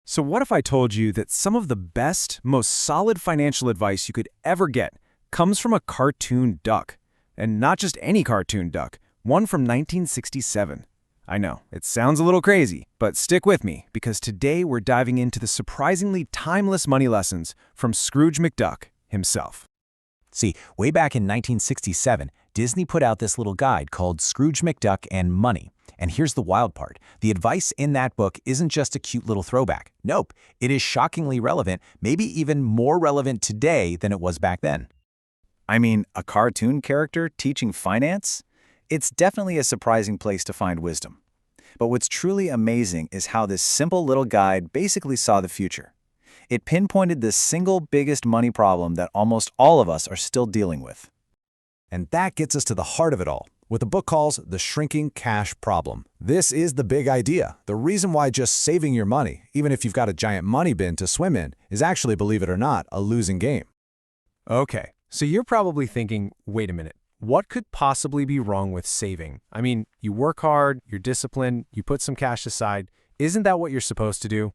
So what if I told you that some of the best, most solid financial advice you could ever get comes from a cartoon duck? And not just any cartoon duck, one from 1967. I know, it sounds a little crazy, but stick with me because today we're diving into the surprisingly timeless money lessons from Scrooge McDuck himself. See, way back in 1967, Disney put out this little guide called Scrooge McDuck and Money. And here's the wild part. The advice in that book isn't just a cute little throwback. Nope, it is shockingly relevant, maybe even more relevant today than it was back then. I mean, a cartoon character teaching finance? It's definitely a surprising place to find wisdom. But what's truly amazing is how this simple little guide basically saw the future. It pinpointed the single biggest money problem that almost all of us are still dealing with. And that gets us to the heart of it all, what the book calls the shrinking cash problem. This is the big idea. The reason why just saving your money, even if you've got a giant money bin to swim in, is actually, believe it or not, a losing game. Okay, so you're probably thinking, wait a minute, what could possibly be wrong with saving? I mean, you work hard, you're disciplined, you put some cash aside. Isn't that what you're supposed to do?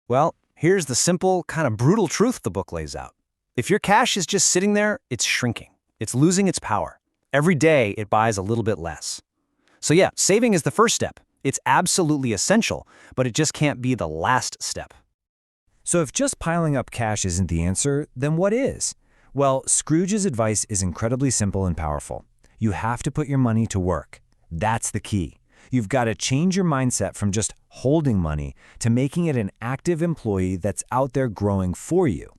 Well, here's the simple, kind of brutal truth the book lays out. If your cash is just sitting there, it's shrinking. It's losing its power. Every day, it buys a little bit less. So yeah, saving is the first step. It's absolutely essential, but it just can't be the last step. So if just piling up cash isn't the answer, then what is? Well, Scrooge's advice is incredibly simple and powerful. You have to put your money to work. That's the key. You've got to change your mindset from just holding money to making it an active employee that's out there growing for you.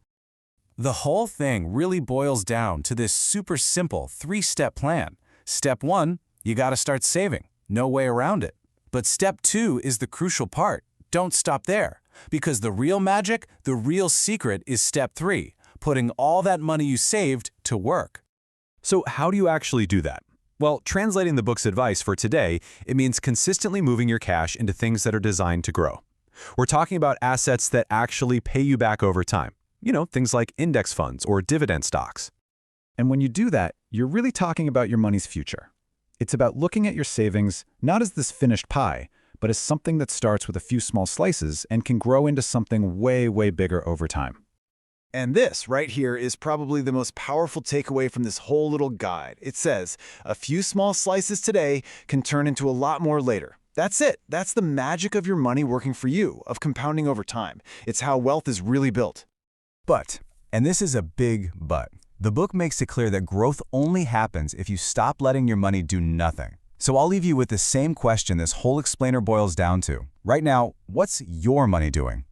The whole thing really boils down to this super simple 3-step plan. Step 1, you got to start saving. No way around it. But step 2 is the crucial part. Don't stop there, because the real magic, the real secret is step 3, putting all that money you saved to work. So how do you actually do that? Well, translating the book's advice for today, it means consistently moving your cash into things that are designed to grow. We're talking about assets that actually pay you back over time. You know, things like index funds or dividend stocks. And when you do that, you're really talking about your money's future. It's about looking at your savings not as this finished pie, but as something that starts with a few small slices and can grow into something way, way bigger over time. And this right here is probably the most powerful takeaway from this whole little guide. It says, a few small slices today can turn into a lot more later. That's it. That's the magic of your money working for you, of compounding over time. It's how wealth is really built. But, and this is a big but, the book makes it clear that growth only happens if you stop letting your money do nothing. So I'll leave you with the same question this whole explainer boils down to. Right now, what's your money doing?